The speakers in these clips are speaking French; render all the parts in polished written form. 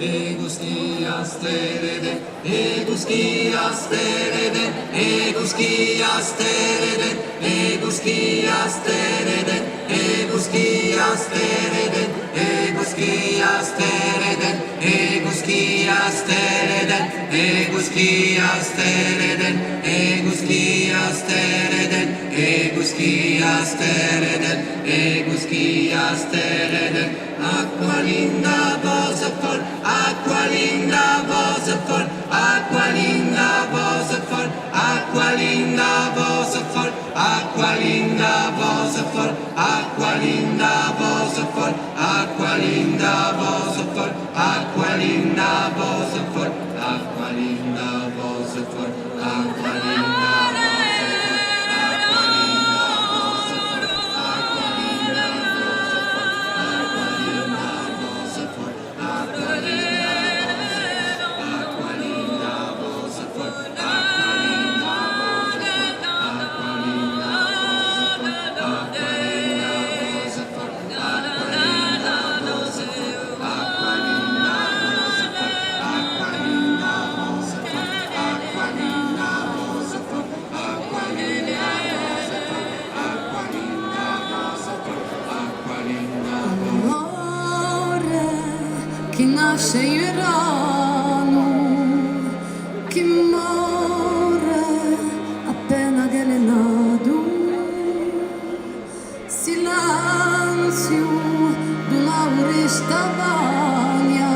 Eguskias tereden, eguskias tereden, eguskias tereden, eguskias tereden, eguskias tereden, eguskias tereden, eguskias tereden, eguskias tereden, eguskias tereden, eguskias tereden, eguskias tereden, acqua linda voce for, acqua linda voce for, acqua linda voce for, acqua linda voce for, acqua linda voce for, acqua linda voce for, acqua linda voce for, acqua linda voce for, acqua linda voce for, acqua linda che nasce irano, che muore appena che le nado, silenzio d'una orista vania,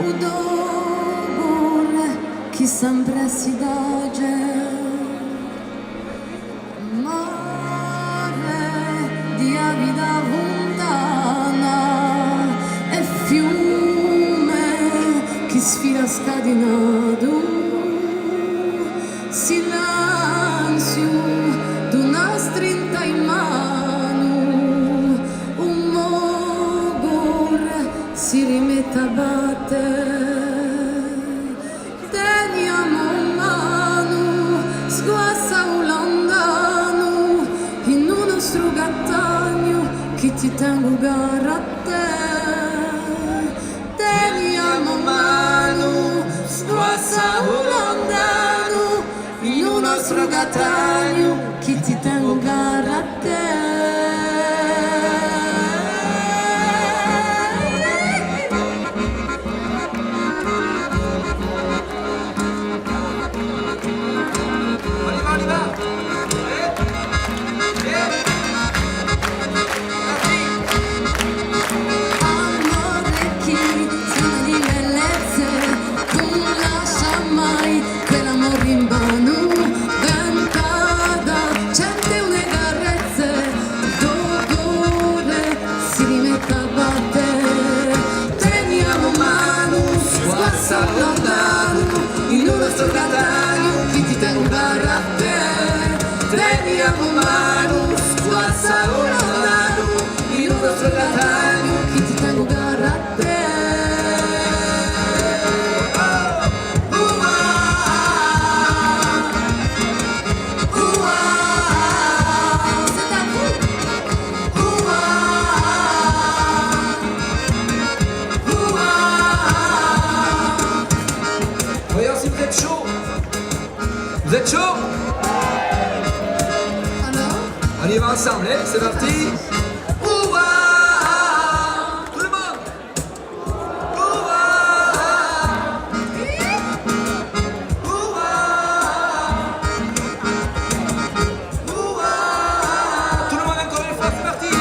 odore che sempre si dage, mare di avida lontana, fiume che sfila scadinato, silenzio d'una strinta in mano, un mogore si rimette a battere, teniamo mano, sguassa un lontano, in un nostro gattagno che ti tengo gara a te. Teniamo mano, sguassa un lontano, in un nostro gattagno che ti tengo gara a te. In un nostro gattagno che ti tengo gara a te, teniamo mano, sguassa un lontano, in un nostro gattagno che ti tengo gara a te. Vous êtes chaud? Alors? On y va ensemble, hein? C'est parti! Ouah! Tout le monde! Ouah! Ouah! Ouah! Tout le monde encore une fois, c'est parti!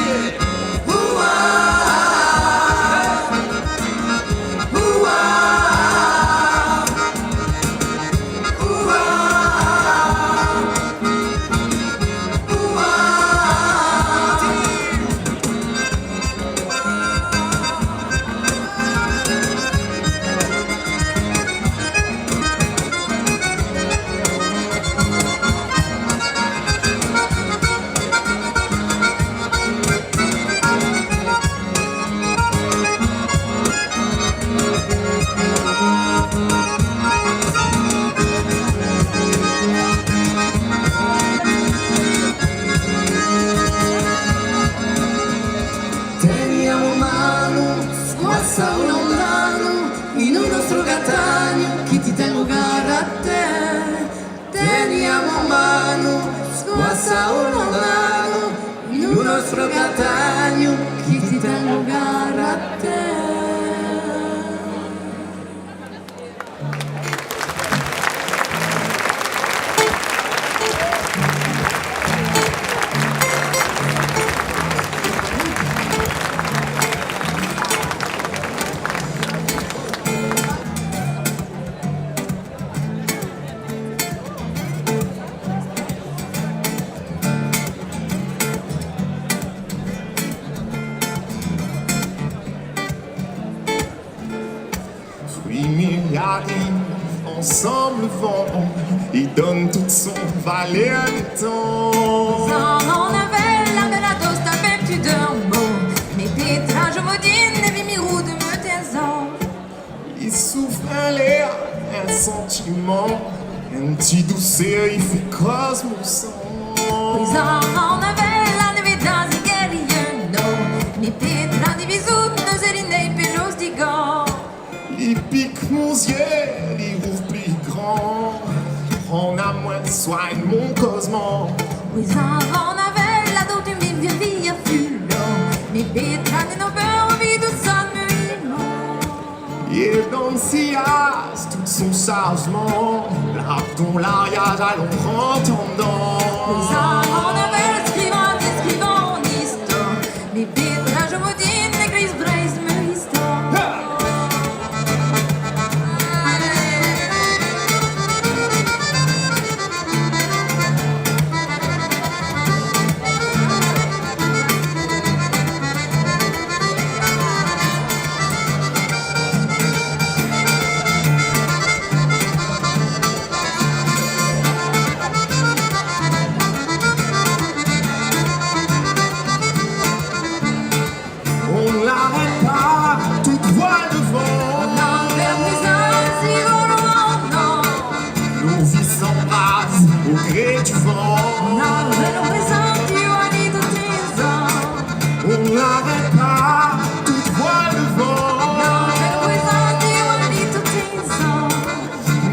nostro Catania che ti tengo gara a te. Oui, mais arrive ensemble le vent et donne toute son valet à temps. Non avait la bella tosta per tu dormo, mais Petra je modine devi mi rude me tesor. Il souffle un l'air, un sentiment, un petit douceur, il fait cosmos. Non avait la neveda zigeriano, mais Petra di visut nos erinei pelos di gor. Il pique mon yeux, il ouvre plus grand. Prends à moi, soigne mon cosmos. Non avait la do du mi via fullo, mais Petra di no beurre vide son muimo. Et dans le sillage, tout son chargement, l'arbre dont l'ariage à l'ombre entendant. Non avait scrivant histoire, mais Petra je modine les grises braises me histoire. On l'arrête pas, tout droit devant. Nos vies s'embrassent au gré du vent. On l'arrête pas, tout droit devant.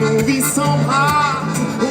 Nos vies s'embrassent au